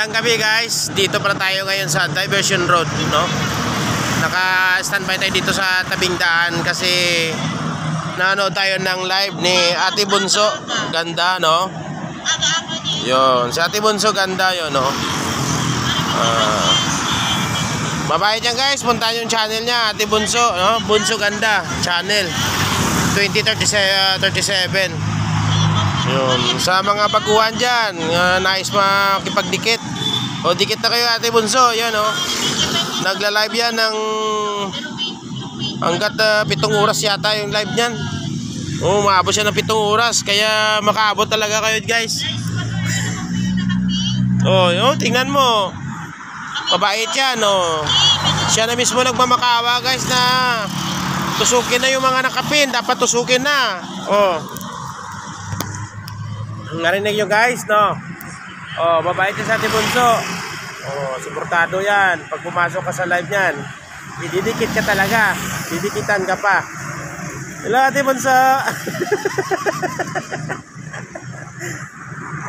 Magandang gabi guys. Dito pala tayo ngayon sa Diversion Road, no? Naka-standby tayo dito sa tabing daan kasi nanood tayo ng live ni Ate Bunso. Ganda, no? Yun, si Ate Bunso ganda yun, no? Babayad yan guys, puntahan yung channel niya, Ate Bunso, no? Bunso Ganda channel 2037. Yun, sa mga baguhan dyan, nais makipagdikit o dikit na kayo Ate Bunso, yan o. Nagla-live yan ng hanggat 7 oras yata yung live nyan. Maabot siya ng 7 oras, kaya makaabot talaga kayo guys. Tingnan mo, mabait yan o. Siya na mismo nagmamakawa guys na tusukin na yung mga nakapin, dapat tusukin na. Narinig nyo guys, no? Mabait yan sa Ate Bunso. Suportado yan. Pag pumasok ka sa live nyan, ididikit ka talaga. Didikitan ka pa. Hello Ate Bunso.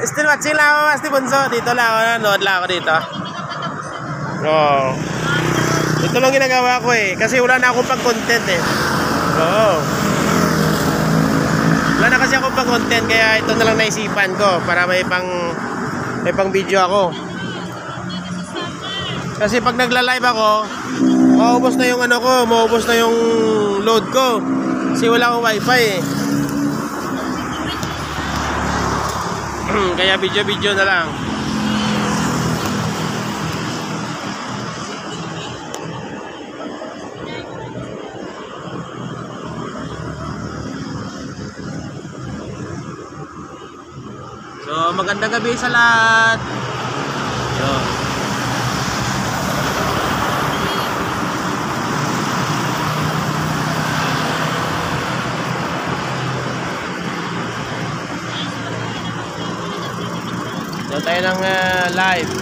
Still watching lang ako Ate Bunso. Dito lang ako, nanood lang ako dito. Ito lang ginagawa ko eh. Kasi wala na akong pag-content eh. Wala na kasi ako pang content, kaya ito na lang naisipan ko para may pang video ako. Kasi pag nagla-live ako, maubos na yung maubos na yung load ko. Kasi wala akong wifi eh. Kaya video na lang. So, magandang gabi sa lahat. Yun. So, tayo ng live.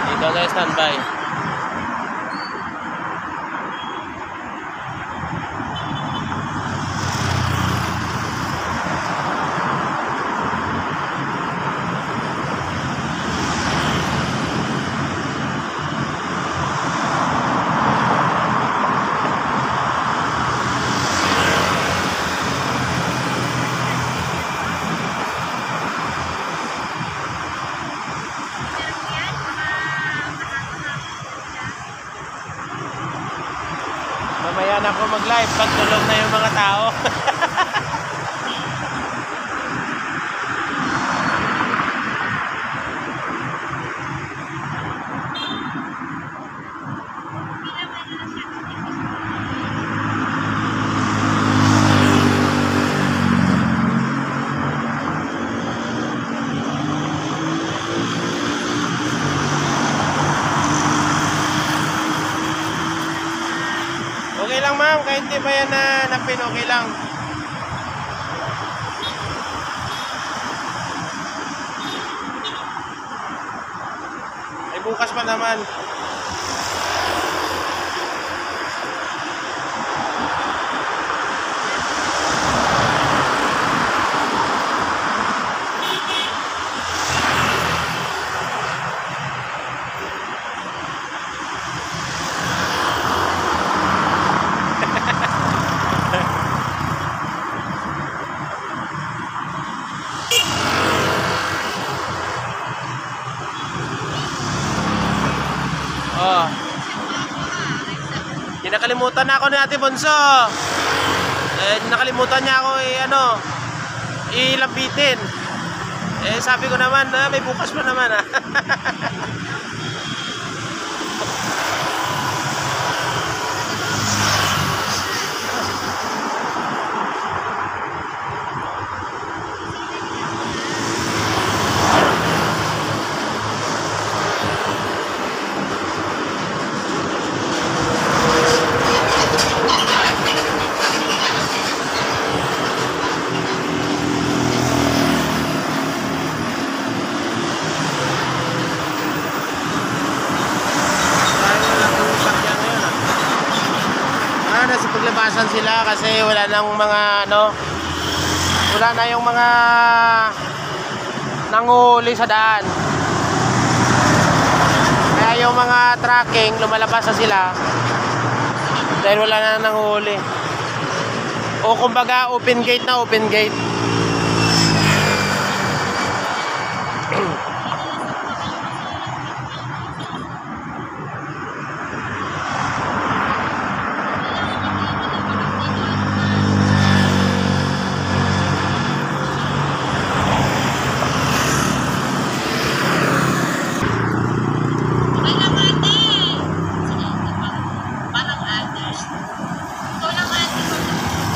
Dito tayo standby. Mamaya na ako mag-live pag tulog na yung mga tao. Okay lang ma'am, kahit di ba yan na napin, okay lang. Ay bukas pa naman. Nakalimutan na ako ni Ate Bunso. Nakalimutan niya ako ilambitin. Sabi ko naman, may bukas pa naman lumalabasan sila kasi wala nang mga wala na yung mga nanguhuli sa daan. Kaya yung mga tracking lumalabas na sila dahil wala na nanguhuli. O kumbaga open gate na open gate.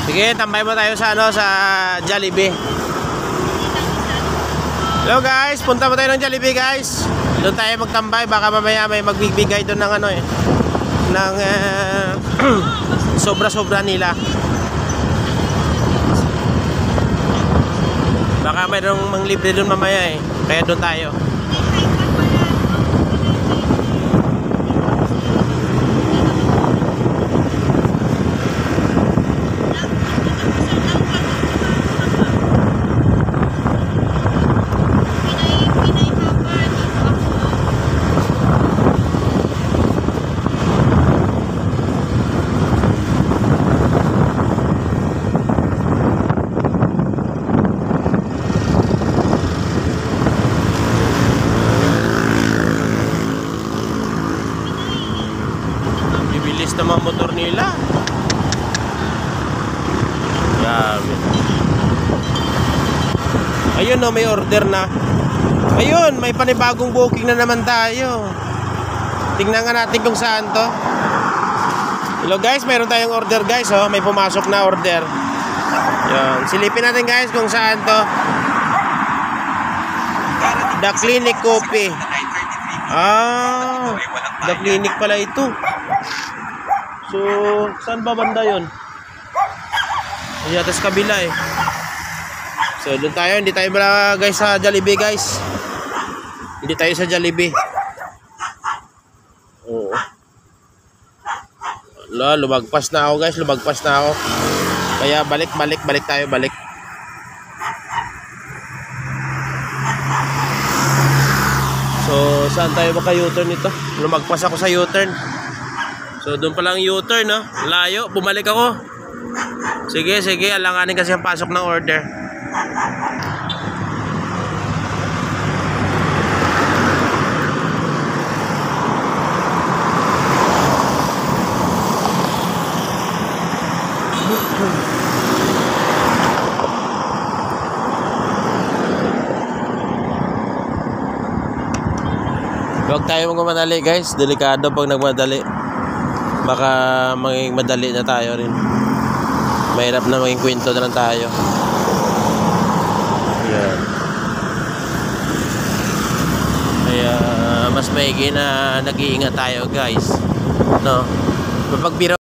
Sige, tambay mo tayo sa sa Jollibee. Hello guys, punta mo tayo ng Jollibee guys. Doon tayo magtambay, baka mamaya may magbibigay doon ng ng sobra-sobra nila. Baka mayroong manglibre doon mamaya kaya doon tayo. Bilis na mga motor nila. Grabe. Ayun may order na. Ayun, may panibagong booking na naman tayo. Tingnan nga natin kung saan to. Hello guys, mayroon tayong order guys. May pumasok na order. Yan, silipin natin guys kung saan to. The Clinic Coffee. The Clinic pala ito. So, saan ba banda yun? Ayan, tas kabila So, doon tayo. Hindi tayo pala guys sa Jollibee guys. Hindi tayo sa Jollibee. Oo. Lumagpas na ako guys. Lumagpas na ako. Kaya balik tayo. So, saan tayo maka-U-turn ito? Lumagpas ako sa U-turn. So doon pa lang U-turn layo, bumalik ako. Sige, alanganin kasi ang pasok ng order. Huwag tayo magmadali guys, delikado pag nagmadali. Baka maging madali na tayo rin. Mahirap na maging kwento na lang tayo. Yan. Kaya mas maigi na nag-iingat tayo guys. Mapagbiro